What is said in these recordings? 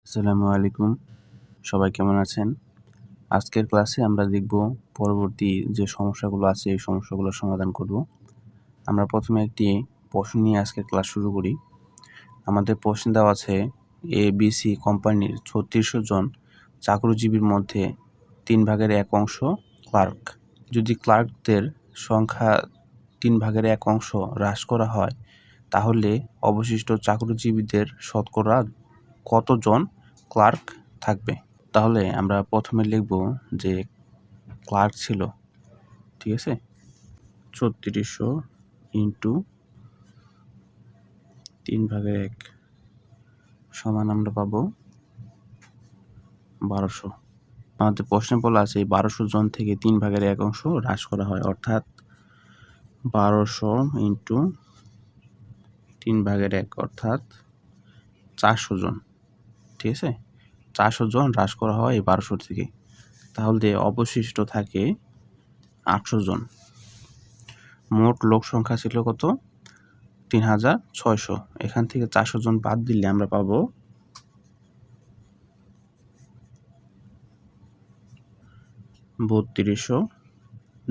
আসসালামু আলাইকুম, সবাই কেমন আছেন? আজকের ক্লাসে আমরা দেখব পরবর্তী যে সমস্যাগুলো আছে এই সমস্যাগুলোর সমাধান করব। আমরা প্রথমে একটি প্রশ্ন নিয়ে আজকের ক্লাস শুরু করি। আমাদের প্রশ্ন দেওয়া আছে ABC কোম্পানির ৩৬০০ জন চাকরিজীবীর মধ্যে 1/3 অংশ ক্লার্ক। যদি ক্লার্কদের সংখ্যা 1/3 অংশ হ্রাস করা হয় তাহলে অবশিষ্ট চাকরিজীবীদের শতকরা কতজন ক্লার্ক থাকবে? তাহলে আমরা প্রথমে লিখব যে ক্লার্ক ছিল, ঠিক আছে, ৩৬০০ ইন্টু 1/3 সমান আমরা পাবো 1200। আমাদের প্রশ্নে বলা আছে 1200 জন থেকে 1/3 অংশ হ্রাস করা হয়, অর্থাৎ 1200 ইন্টু 1/3 অর্থাৎ 400 জন, ঠিক আছে, 400 জন হ্রাস করা হয় এই 1200 থেকে। তাহলে অবশিষ্ট থাকে 800 জন। মোট লোক সংখ্যা ছিল কত? 3600। এখান থেকে 400 জন বাদ দিলে আমরা পাবো 3200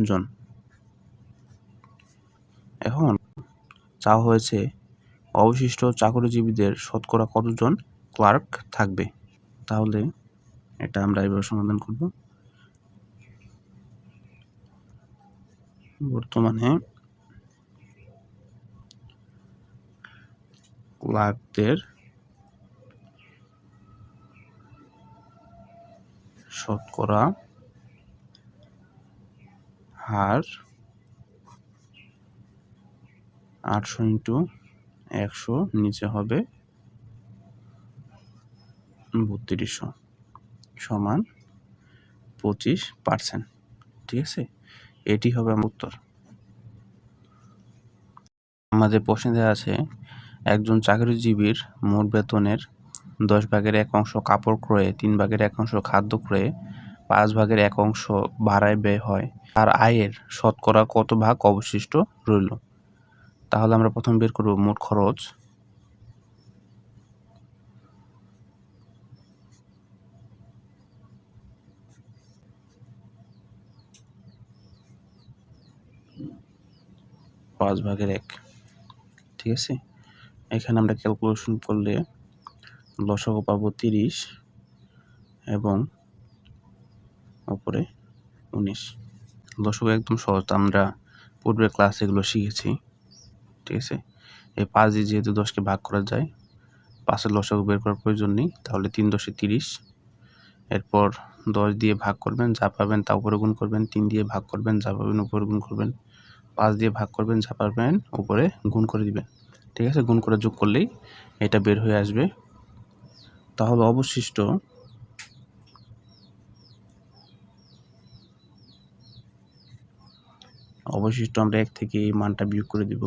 জন। এখন চাওয়া হয়েছে অবশিষ্ট চাকরিজীবীদের শতকরা কতজন ক্লার্ক থাকবে। তাহলে এটা আমরা এভাবে সমাধান করব। বর্তমানে ক্লার্কদের শতকরা হার 800 ইন্টু 100 নিচে হবে 3200 সমান 25%, ঠিক আছে, এটি হবে আমার উত্তর। আমাদের প্রশ্নে দেওয়া আছে একজন চাকরিজীবীর মোট বেতনের 10/1 অংশ কাপড় ক্রয়ে, 3/1 অংশ খাদ্য ক্রয়ে, 5/1 অংশ ভাড়ায় ব্যয় হয়, আর আয়ের শতকরা কত ভাগ অবশিষ্ট রইল। তাহলে আমরা প্রথম বের করব মোট খরচ। পাঁচ ভাগের এক, ঠিক আছে। এখানে আমরা ক্যালকুলেশন করলে লসাগু পাবো 30 এবং উপরে 19। লসাগু একদম সহজ, আমরা পূর্বের ক্লাসে এগুলো শিখেছি, ঠিক আছে। এই 5 দিয়ে যেহেতু 10কে ভাগ করা যায়, 5-এর লসাগু বের করার প্রয়োজন নেই। তাহলে 3 × 10 = 30। এরপর 10 দিয়ে ভাগ করবেন, যা পাবেন তা উপরে গুণ করবেন। 3 দিয়ে ভাগ করবেন, যা পাবেন উপরে গুণ করবেন। 5 দিয়ে ভাগ করবেন, যা পাবেন উপরে গুণ করে দিবেন, ঠিক আছে। গুণ করে যোগ করলেই এটা বের হয়ে আসবে। তাহলে অবশিষ্ট আমরা 1 থেকে এই মানটা বিয়োগ করে দিব।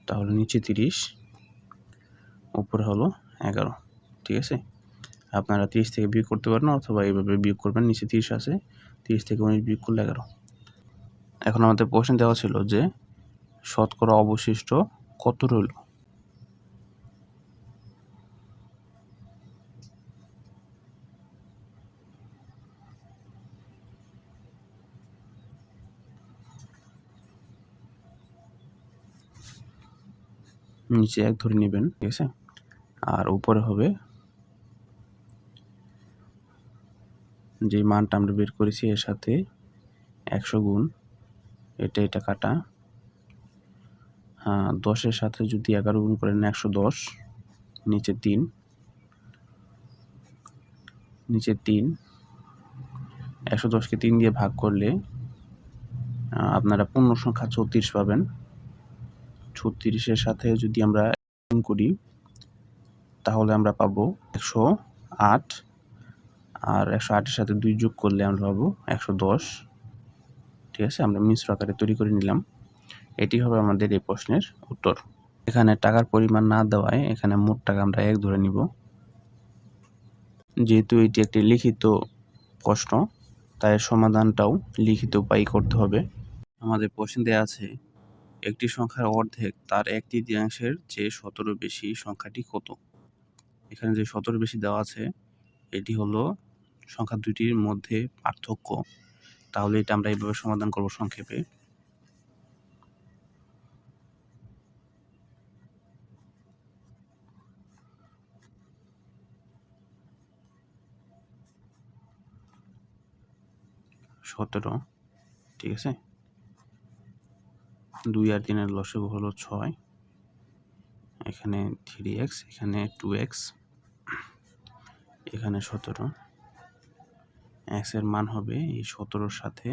তাহলে নিচে 30, উপরে হলো 11, ঠিক আছে। আপনারা 30 থেকে বিয়োগ করতে পারেন অথবা এইভাবে বিয়োগ করবেন। নিচে 30 আছে, 30 থেকে 19 বিয়োগ করলে 11। এখন আমাদের প্রশ্ন দেওয়া ছিল যে শতকরা অবশিষ্ট কত রইল। নিচে 1 ধরে নেবেন, ঠিক আছে, আর উপরে হবে যে মানটা আমরা বের করেছি এর সাথে 100 গুণ, এটা কাটা। 10-এর সাথে যদি 11 গুণ করেন 110, নিচে 3, 110কে 3 দিয়ে ভাগ করলে আপনারা পূর্ণ সংখ্যা 34 পাবেন। 36-এর সাথে যদি আমরা গুণ করি তাহলে আমরা পাবো 108, আর 108-এর সাথে 2 যোগ করলে আমরা পাবো 110, ঠিক আছে। আমরা মিশ্র আকারে তৈরি করে নিলাম। এটি হবে আমাদের এই প্রশ্নের উত্তর। এখানে টাকার পরিমাণ না দেওয়ায় এখানে মোট টাকা আমরা 1 ধরে নিব। যেহেতু এটি একটি লিখিত প্রশ্ন তাই সমাধানটাও লিখিত উপায়ে করতে হবে। আমাদের প্রশ্নে দেওয়া আছে একটি সংখ্যার অর্ধেক তার 1/3 চেয়ে 17 বেশি সংখ্যাটি কত? এখানে যে 17 বেশি দেওয়া আছে এটি হলো সংখ্যা দুটির মধ্যে পার্থক্য। তাহলে এটা আমরা এইভাবে সমাধান করব সংক্ষেপে। সতেরো, ঠিক আছে। 2 আর 3 এর লসাগু হলো 6, এখানে 3x, এখানে 2x, এখানে 17। x এর মান হবে এই 17-র সাথে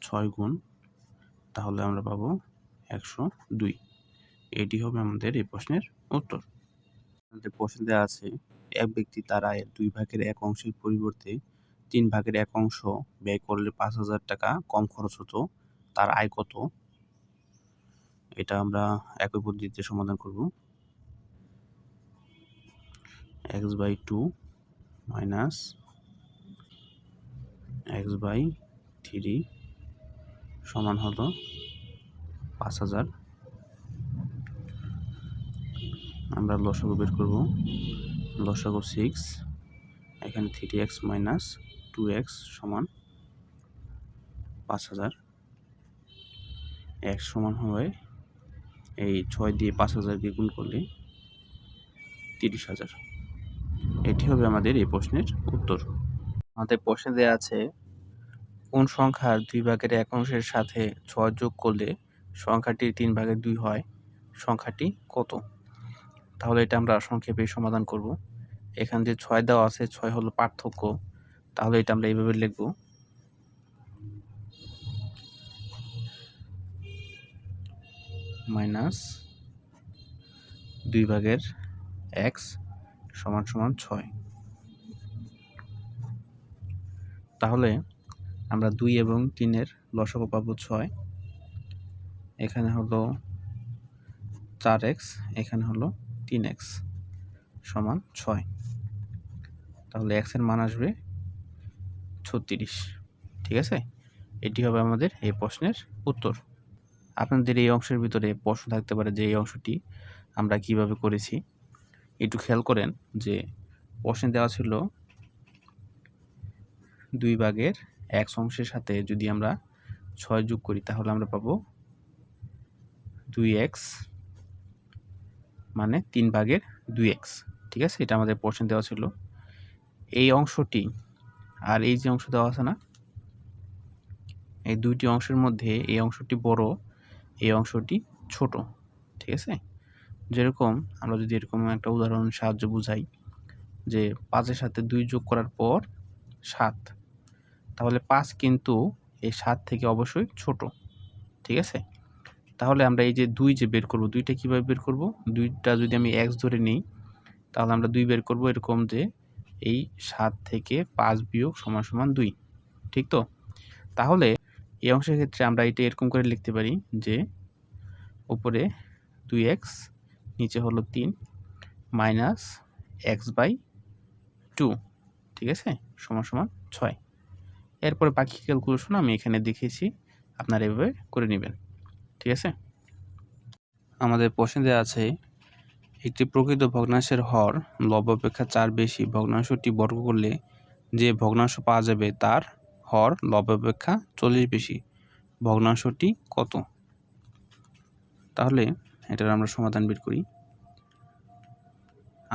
6 গুণ, তাহলে আমরা পাবো 102। এটি হবে আমাদের এই প্রশ্নের উত্তর। আমাদের প্রশ্নে দেওয়া আছে এক ব্যক্তি তার আয়ের 2/1 অংশের পরিবর্তে 3/1 অংশ ব্যয় করলে 5,000 টাকা কম খরচ হতো, তার আয় কত? এটা আমরা একই পদ্ধতিতে সমাধান করব। x/2 মাইনাস x/3 সমান হলো 5,000। আমরা লসাগু বের করব। লসাগু 6, এখানে 3x মাইনাস 2x সমান 5,000। x সমান হয় এই 6 দিয়ে 5,000কে গুণ করলে 30,000। এটি হবে আমাদের এই প্রশ্নের উত্তর। আমাদের প্রশ্নে দেওয়া আছে কোন সংখ্যার 2/1 অংশের সাথে 6 যোগ করলে সংখ্যাটির 3/2 হয়, সংখ্যাটি কত? তাহলে এটা আমরা সংক্ষেপে সমাধান করব। এখানে যে 6 দেওয়া আছে 6 হলো পার্থক্য, তাহলে এটা আমরা এইভাবে লিখব। মাইনাস 2/x সমান 6। তাহলে আমরা 2 এবং 3 এর লসাগু পাবো 6, এখানে হলো 4x, এখানে হলো 3x সমান 6। তাহলে x এর মান আসবে 36, ঠিক আছে। এটি হবে আমাদের এই প্রশ্নের উত্তর। আপনাদের এই অংশের ভিতরে প্রশ্ন থাকতে পারে যে এই অংশটি আমরা কিভাবে করেছি। একটু খেয়াল করেন যে প্রশ্নে দেওয়া ছিল 2/x অংশের সাথে যদি আমরা 6 যোগ করি তাহলে আমরা পাবো 2x মানে 3/2x, ঠিক আছে। এটা আমাদের প্রশ্নে দেওয়া ছিল। এই অংশটি আর এই যে অংশ দেওয়া আছে না, এই দুইটি অংশের মধ্যে এই অংশটি বড়, এই অংশটি ছোট, ঠিক আছে। যেরকম আমরা যদি এরকম একটা উদাহরণের সাহায্যে বুঝাই যে 5-এর সাথে 2 যোগ করার পর 7, তাহলে 5 কিন্তু এই 7 থেকে অবশ্যই ছোট, ঠিক আছে। তাহলে আমরা এই যে 2 যে বের করব, 2টা কীভাবে বের করব? 2টা যদি আমি x ধরে নিই তাহলে আমরা 2 বের করব এরকম যে এই 7 থেকে 5 বিয়োগ সমান 2, ঠিক তো। তাহলে এই অংশের ক্ষেত্রে আমরা এটা এরকম করে লিখতে পারি যে উপরে 2x, নিচে হলো 3 মাইনাস x/2, ঠিক আছে, সমান 6। এরপরে বাকি ক্যালকুলেশন আমি এখানে দেখিয়েছি, আপনারা এভাবে করে নেবেন, ঠিক আছে। আমাদের প্রশ্নে দেওয়া আছে একটি প্রকৃত ভগ্নাংশের হর লব অপেক্ষা 4 বেশি ভগ্নাংশটি বর্গ করলে যে ভগ্নাংশ পাওয়া যাবে তার হর লব অপেক্ষা 40 বেশি ভগ্নাংশটি কত? তাহলে এটার আমরা সমাধান বের করি।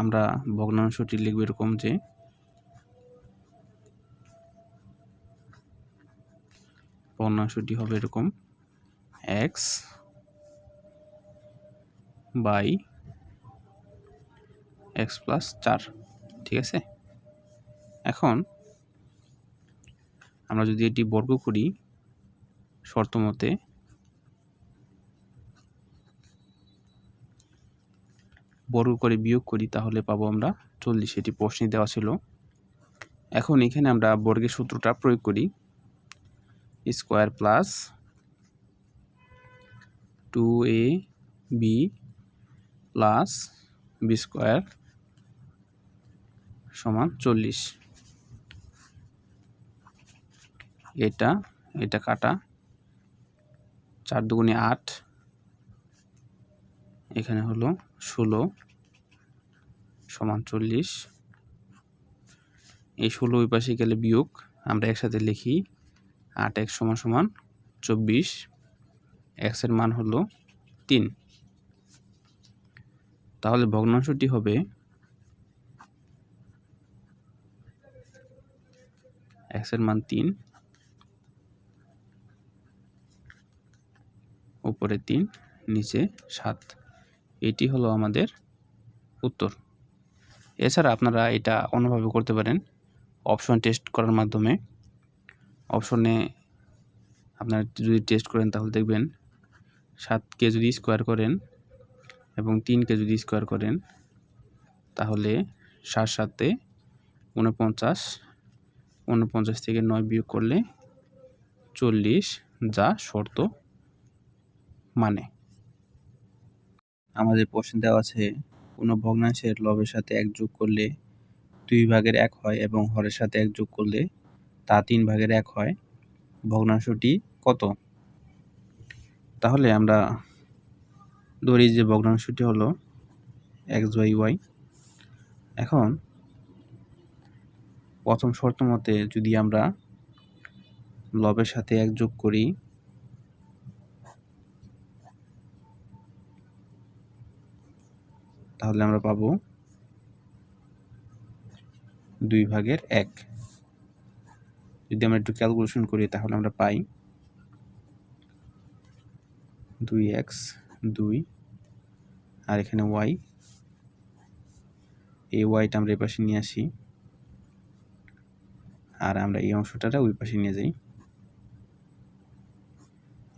আমরা ভগ্নাংশটি লিখব এরকম যে ভগ্নাংশটি হবে এরকম x বাই x প্লাস 4, ঠিক আছে। এখন আমরা যদি এটি বর্গ করি শর্ত মতে, বর্গ করে বিয়োগ করি তাহলে পাবো আমরা 40, এটি প্রশ্নে দেওয়া ছিল। এখন এখানে আমরা বর্গের সূত্রটা প্রয়োগ করি, square plus 2ab plus b square সমান 40। এটা এটা কাটা, 4 দুগুণে 8, এখানে হলো 16 সমান 40। এই 16 ওই পাশে গেলে বিয়োগ, আমরা একসাথে লিখি 8x সমান সমান 24, x এর মান হলো 3। তাহলে ভগ্নাংশটি হবে x এর মান 3, উপরে 3, নিচে 7। এটি হলো আমাদের উত্তর। এছাড়া আপনারা এটা অন্যভাবে করতে পারেন, অপশন টেস্ট করার মাধ্যমে। অপশনে আপনারা যদি টেস্ট করেন তাহলে দেখবেন 7কে যদি স্কোয়ার করেন এবং 3কে যদি স্কোয়ার করেন তাহলে 7 7 49, 49 থেকে 9 বিয়োগ করলে 40, যা শর্ত মানে। আমাদের প্রশ্নে দেওয়া আছে কোনো ভগ্নাংশের লবের সাথে 1 যোগ করলে 2 ভাগের 1 হয় এবং হরের সাথে 1 যোগ করলে তা 3 ভাগের 1 হয়, ভগ্নাংশটি কত? তাহলে আমরা ধরি যে ভগ্নাংশটি হলো x/y। এখন প্রথম শর্ত মতে যদি আমরা লবের সাথে 1 যোগ করি তাহলে আমরা পাবো 2 ভাগের 1। যদি আমরা একটু ক্যালকুলেশন করি তাহলে আমরা পাই 2x 2, আর এখানে y, এই yটা আমরা এই পাশে নিয়ে আসি আর আমরা এই অংশটা ওই পাশে নিয়ে যাই।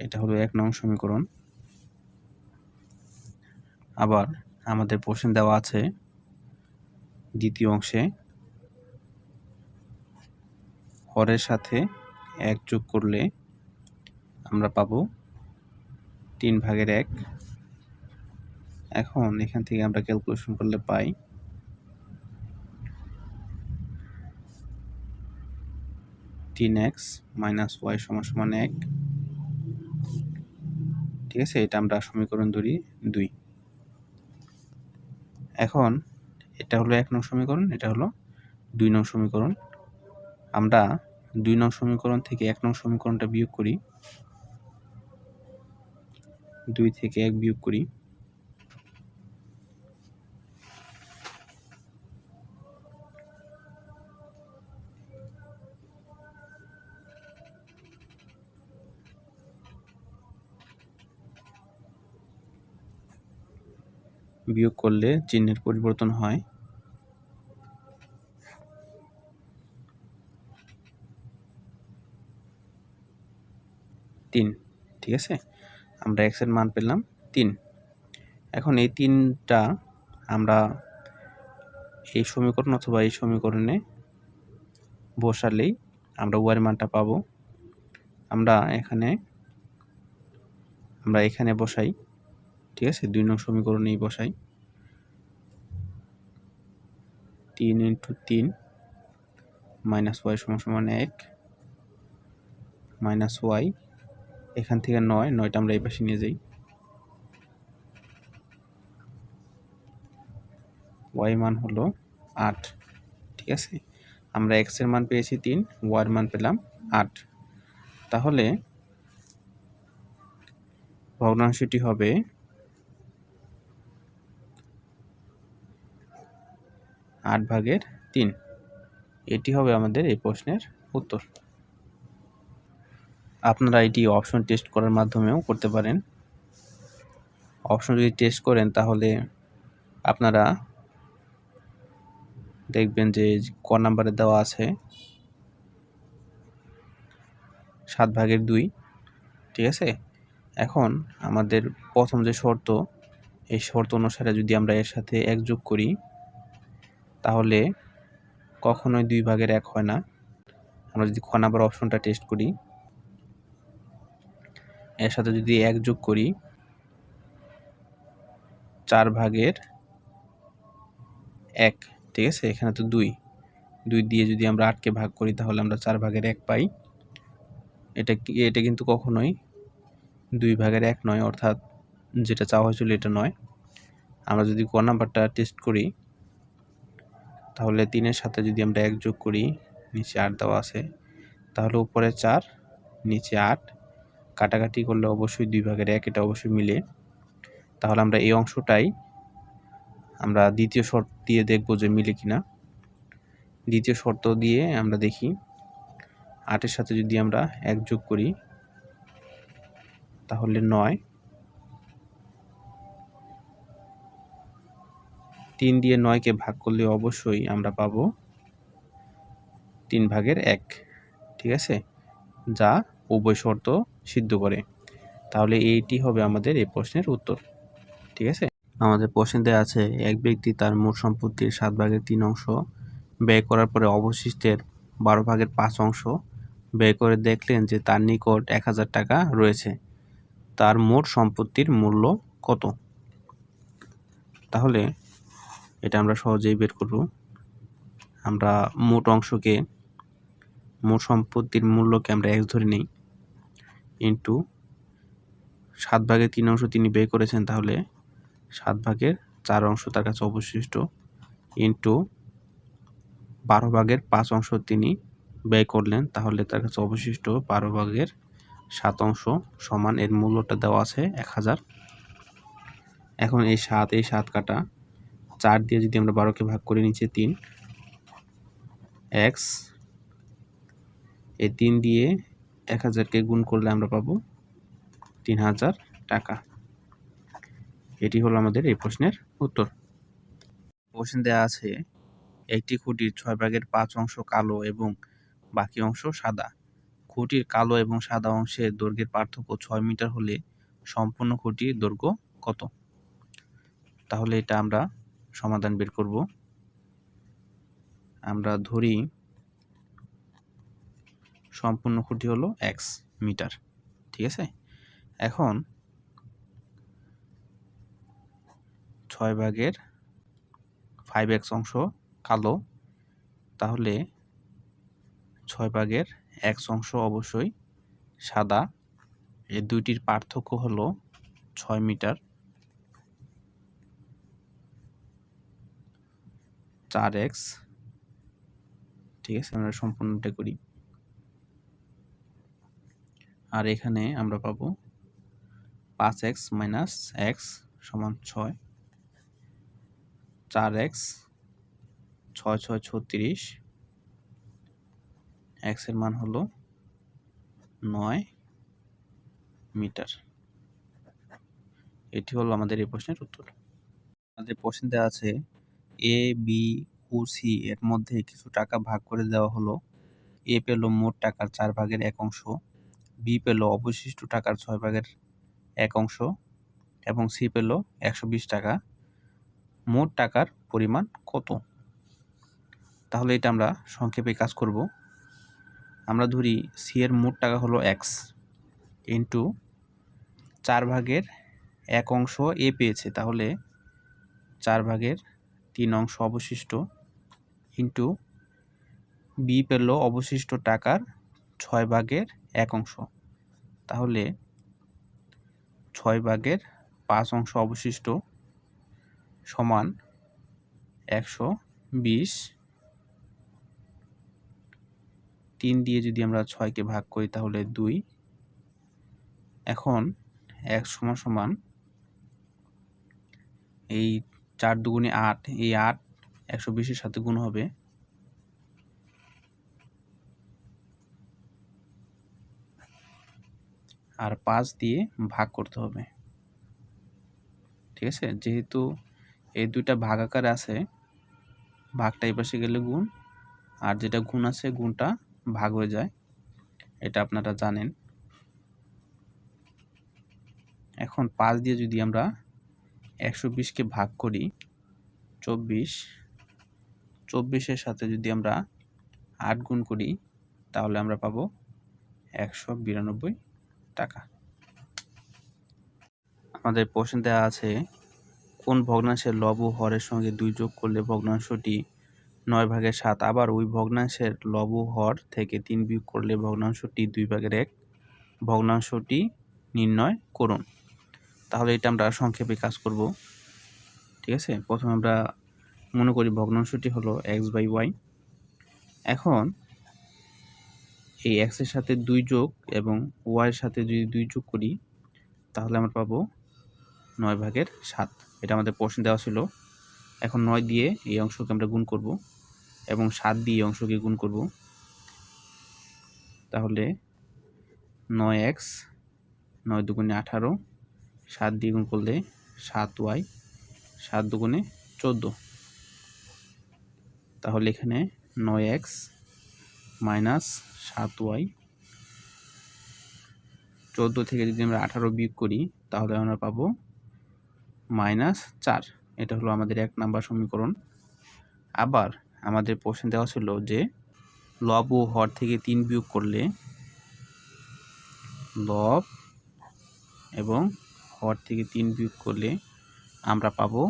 এটা হলো 1 নং সমীকরণ। আবার আমাদের প্রশ্নে দেওয়া আছে দ্বিতীয় অংশে হরের সাথে 1 যোগ করলে আমরা পাবো 3 ভাগের 1। এখন এখান থেকে আমরা ক্যালকুলেশন করলে পাই 3x - y = 1। ঠিক আছে, এটা আমরা সমীকরণ ধরি 2। এখন এটা হলো 1 নং সমীকরণ, এটা হলো 2 নং সমীকরণ। আমরা 2 নং সমীকরণ থেকে 1 নং সমীকরণটা বিয়োগ করি, 2 থেকে 1 বিয়োগ করি। বিয়োগ করলে চিহ্নের পরিবর্তন হয়। তিন। ঠিক আছে, আমরা x এর মান পেলাম 3। এখন এই 3টা আমরা এই সমীকরণ অথবা এই সমীকরণে বসালেই আমরা y এর মানটা পাবো। আমরা এখানে বসাই। ঠিক আছে, 2 নং সমীকরণেই বসাই। 3 × 3 - y = 1 - y, এখান থেকে 9, 9টা আমরা এই পাশে নিয়ে যাই। y মান হলো 8। ঠিক আছে, আমরা x এর মান পেয়েছি 3, y এর মান পেলাম 8। তাহলে ভগ্নাংশটি হবে 8 ভাগের 3। এটি হবে আমাদের এই প্রশ্নের উত্তর। আপনারা এটি অপশন টেস্ট করার মাধ্যমেও করতে পারেন। অপশন যদি টেস্ট করেন তাহলে আপনারা দেখবেন যে ক নাম্বারে দেওয়া আছে 7 ভাগের 2। ঠিক আছে, এখন আমাদের প্রথম যে শর্ত, এই শর্ত অনুসারে যদি আমরা এর সাথে 1 যোগ করি তাহলে কখনোই 2 ভাগের 1 হয় না। আমরা যদি খ নাম্বার অপশনটা টেস্ট করি, এর সাথে যদি 1 যোগ করি 4 ভাগের 1। ঠিক আছে, এখানে তো 2 দিয়ে যদি আমরা 8কে ভাগ করি তাহলে আমরা 4 ভাগের 1 পাই। এটা কিন্তু কখনোই 2/1 নয়, অর্থাৎ যেটা চাওয়া হয়েছিল এটা নয়। আমরা যদি ক নাম্বারটা টেস্ট করি, তাহলে 3-এর সাথে যদি আমরা 1 যোগ করি, নিচে 8 দেওয়া আছে, তাহলে উপরে 4 নিচে 8 কাটাকাটি করলে অবশ্যই 2/1, এটা অবশ্যই মিলে। তাহলে আমরা এই অংশটাই আমরা দ্বিতীয় শর্ত দিয়ে দেখব যে মিলে কিনা। দ্বিতীয় শর্ত দিয়ে আমরা দেখি 8-এর সাথে যদি আমরা 1 যোগ করি, তাহলে 9, 3 দিয়ে 9কে ভাগ করলে অবশ্যই আমরা পাবো 3/1, ঠিক আছে, যা উভয় শর্ত সিদ্ধ করে। তাহলে এইটি হবে আমাদের এই প্রশ্নের উত্তর, ঠিক আছে। আমাদের প্রশ্নে দেওয়া আছে, এক ব্যক্তি তার মোট সম্পত্তির 7/3 অংশ ব্যয় করার পরে অবশিষ্টের 12/5 অংশ ব্যয় করে দেখলেন যে তার নিকট 1000 টাকা রয়েছে। তার মোট সম্পত্তির মূল্য কত? তাহলে এটা আমরা সহজেই বের করব। আমরা মোট সম্পত্তির মূল্যকে আমরা x ধরে নিই, ইন্টু 7/3 অংশ তিনি ব্যয় করেছেন, তাহলে 7/4 অংশ তার কাছে অবশিষ্ট, ইন্টু 12/5 অংশ তিনি ব্যয় করলেন, তাহলে তার কাছে অবশিষ্ট 12/7 অংশ সমান এর মূল্যটা দেওয়া আছে 1000। এখন এই 7 কাটা 4 দিয়ে যদি আমরা 12কে ভাগ করে নিচে 3 x, এই 3 দিয়ে 1000কে গুণ করলে আমরা পাবো 3000 টাকা। এটি হলো আমাদের এই প্রশ্নের উত্তর। প্রশ্ন দেওয়া আছে, একটি খুঁটির 6/5 অংশ কালো এবং বাকি অংশ সাদা। খুঁটির কালো এবং সাদা অংশের দৈর্ঘ্যের পার্থক্য 6 মিটার হলে সম্পূর্ণ খুঁটির দৈর্ঘ্য কত? তাহলে এটা আমরা সমাধান বের করব। আমরা ধরি সম্পূর্ণ খুঁটি হলো x মিটার, ঠিক আছে। এখন 6/5x অংশ কালো, তাহলে 6/x অংশ অবশ্যই সাদা। এই দুইটির পার্থক্য হলো 6 মিটার। 4x, ঠিক আছে, আমরা সম্পূর্ণটা করি। আর এখানে আমরা পাবো 5x - x সমান 6, 4x, 6 6 36, x এর মান হলো 9 মিটার। এটি হলো আমাদের এই প্রশ্নের উত্তর। আমাদের প্রশ্নে দেওয়া আছে, এ বি ও সি এর মধ্যে কিছু টাকা ভাগ করে দেওয়া হলো। এ পেল মোট টাকার 4/1 অংশ, বি পেল অবশিষ্ট টাকার 6/1 অংশ এবং সি পেল 120 টাকা। মোট টাকার পরিমাণ কত? তাহলে এটা আমরা সংক্ষেপে কাজ করব। আমরা ধরি সি এর মোট টাকা হলো x, ইন্টু 4/1 অংশ এ পেয়েছে, তাহলে 4/3 অংশ অবশিষ্ট, ইন্টু বি পেল অবশিষ্ট টাকার 6/1 অংশ, তাহলে 6/5 অংশ অবশিষ্ট সমান 120। 3 দিয়ে যদি আমরা 6কে ভাগ করি, তাহলে 2। এখন x সমান এই 4 দুগুণে 8, এই 8 120-এর সাথে গুণ হবে, আর 5 দিয়ে ভাগ করতে হবে, ঠিক আছে। যেহেতু এই দুইটা ভাগ আকারে আছে, ভাগটা এই পাশে গেলে গুণ, আর যেটা গুণ আছে গুণটা ভাগ হয়ে যায়, এটা আপনারা জানেন। এখন 5 দিয়ে যদি আমরা 120কে ভাগ করি, 24-এর সাথে যদি আমরা 8 গুণ করি, তাহলে আমরা পাবো 192 টাকা। আমাদের প্রশ্ন দেওয়া আছে, কোন ভগ্নাংশের লব ও হরের সঙ্গে 2 যোগ করলে ভগ্নাংশটি 9/7, আবার ওই ভগ্নাংশের লব ও হর থেকে 3 বিয়োগ করলে ভগ্নাংশটি 2/1 ভগ্নাংশটি নির্ণয় করুন। তাহলে এটা আমরা সংক্ষেপে কাজ করব। ঠিক আছে, প্রথমে আমরা মনে করি ভগ্নাংশটি হলো x/y। এখন এই x এর সাথে 2 যোগ এবং y এর সাথে যদি 2 যোগ করি তাহলে আমরা পাবো 9/7। এটা আমাদের প্রশ্নে দেওয়া ছিল। এখন 9 দিয়ে এই অংশকে আমরা গুণ করব এবং 7 দিয়ে এই অংশকে গুণ করব। তাহলে 9x, 9 দুগুণে 18, 7 দিয়ে গুণ করলে 7y, 7 দুগুণে 14। তাহলে এখানে 9x মাইনাস 7y, 14 থেকে যদি আমরা 18 বিয়োগ করি তাহলে আমরা পাবো -4। এটা হলো আমাদের 1 নাম্বার সমীকরণ। আবার আমাদের প্রশ্নে দেওয়া ছিল যে লব ও হর থেকে 3 বিয়োগ করলে লব এবং হর থেকে 3 বিয়োগ করলে আমরা পাবো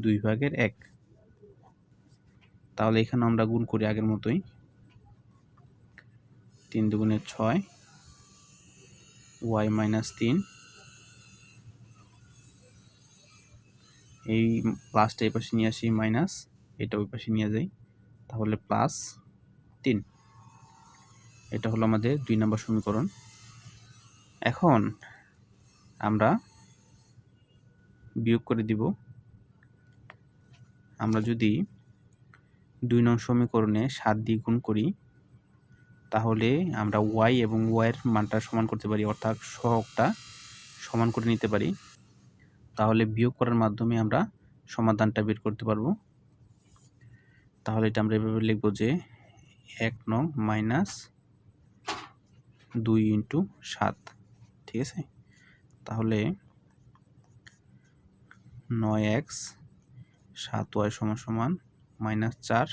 2/1। তাহলে এখানে আমরা গুণ করি আগের মতোই। 3 দুগুণে 6, y - 3, এই প্লাসটা এই পাশে নিয়ে আসি মাইনাস, এটা ওই পাশে নিয়ে যাই, তাহলে +3। এটা হলো আমাদের 2 নম্বর সমীকরণ। এখন আমরা বিয়োগ করে দিব। আমরা যদি 2 নং সমীকরণে 7 দিয়ে গুণ করি তাহলে আমরা y এবং y এর মানটা সমান করতে পারি, অর্থাৎ সহগটা সমান করে নিতে পারি। তাহলে বিয়োগ করার মাধ্যমে আমরা সমাধানটা বের করতে পারবো। তাহলে এটা আমরা এভাবে লিখব যে 1 নং মাইনাস 2 × 7। ঠিক আছে, তাহলে 9x 7y = -4।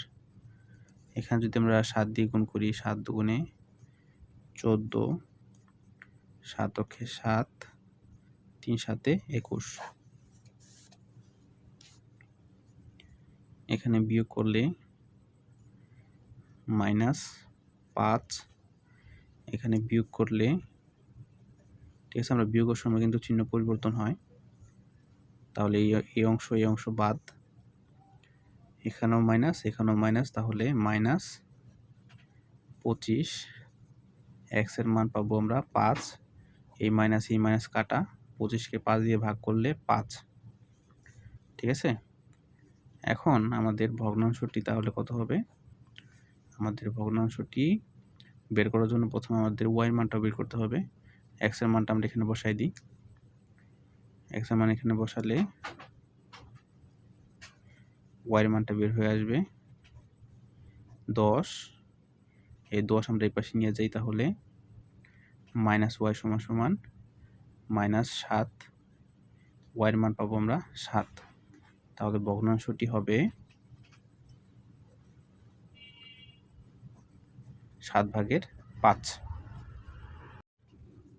এখানে যদি আমরা 7 দিয়ে গুণ করি, 7 দুগুণে 14, 7 অক্ষে 7, 3 7 21। এখানে বিয়োগ করলে -5, এখানে বিয়োগ করলে, ঠিক আছে, আমরা বিয়োগের সময় কিন্তু চিহ্ন পরিবর্তন হয়। তাহলে এই অংশ বাদ, এখানেও মাইনাস, এখানেও মাইনাস, তাহলে -25। x এর মান পাবো আমরা 5। এই মাইনাস কাটা, 25কে 5 দিয়ে ভাগ করলে 5। ঠিক আছে, এখন আমাদের ভগ্নাংশটি তাহলে কত হবে? আমাদের ভগ্নাংশটি বের করার জন্য প্রথমে আমাদের y এর মানটা বের করতে হবে। x এর মানটা আমরা এখানে বসাই দিই। x এর মান এখানে বসালে y এর মানটা বের হয়ে আসবে 10। এই 10 আমরা এই পাশে নিয়ে যাই, তাহলে -y = -7। y এর মান পাবো আমরা 7। তাহলে ভগ্নাংশটি হবে 7/5।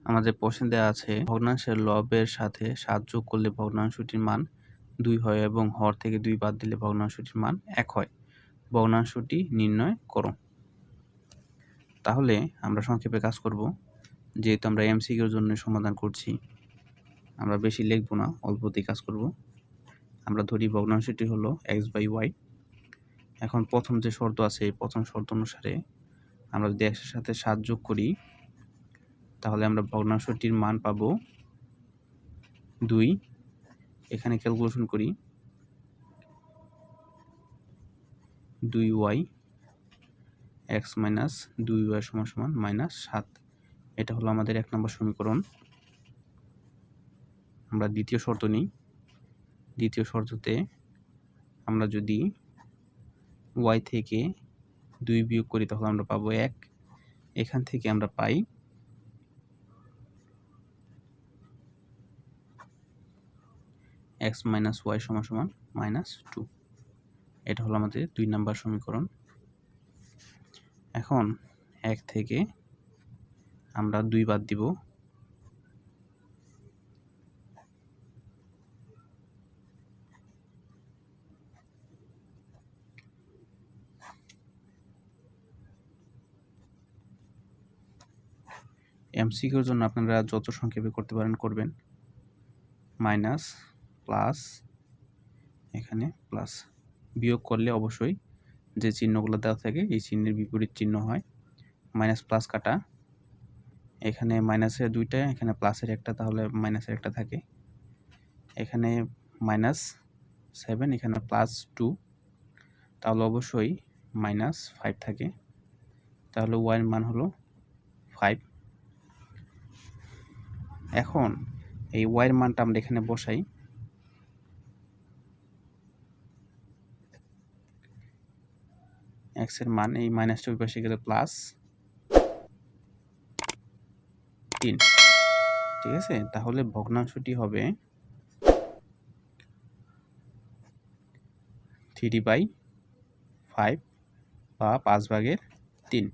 আমাদের প্রশ্নে দেওয়া আছে ভগ্নাংশের লবের সাথে 7 যোগ করলে ভগ্নাংশটির মান 2 হয় এবং হর থেকে 2 বাদ দিলে ভগ্নাংশটির মান 1 হয়। ভগ্নাংশটি নির্ণয় করো। তাহলে আমরা সংক্ষেপে কাজ করব। যেহেতু আমরা এমসিকিউর জন্য সমাধান করছি, আমরা বেশি লিখব না, অল্পতেই কাজ করব। আমরা ধরি ভগ্নাংশটি হলো x/y। এখন প্রথম যে শর্ত আছে, এই প্রথম শর্ত অনুসারে আমরা যদি x এর সাথে 7 যোগ করি তাহলে আমরা ভগ্নাংশটির মান পাবো 2। এখানে ক্যালকুলেশন করি, 2y, x - 2y = -7। এটা হলো আমাদের 1 নম্বর সমীকরণ। আমরা দ্বিতীয় শর্ত নিই। দ্বিতীয় শর্ততে আমরা যদি y থেকে 2 বিয়োগ করি তাহলে আমরা পাবো 1। এখান থেকে আমরা পাই x - y = -2। এটা হলো আমাদের 2 নম্বর সমীকরণ। এখন 1 থেকে আমরা 2 বাদ দিব। এমসিকিউর জন্য আপনারা যত সংক্ষেপে করতে পারেন করবেন। মাইনাস, প্লাস, এখানে প্লাস, বিয়োগ করলে অবশ্যই যে চিহ্নগুলো দেওয়া থাকে এই চিহ্নের বিপরীত চিহ্ন হয়। মাইনাস প্লাস কাটা, এখানে মাইনাসের দুইটা, এখানে প্লাসের একটা, তাহলে মাইনাসের একটা থাকে। এখানে -7, এখানে +2, তাহলে অবশ্যই -5 থাকে। তাহলে y এর মান হলো 5। এখন এই y এর মানটা আমরা এখানে বসাই। x এর মান এই মাইনাসটা ওই পাশে গেলে +3, ঠিক আছে। তাহলে ভগ্নাংশটি হবে 3/5 বা 5/3।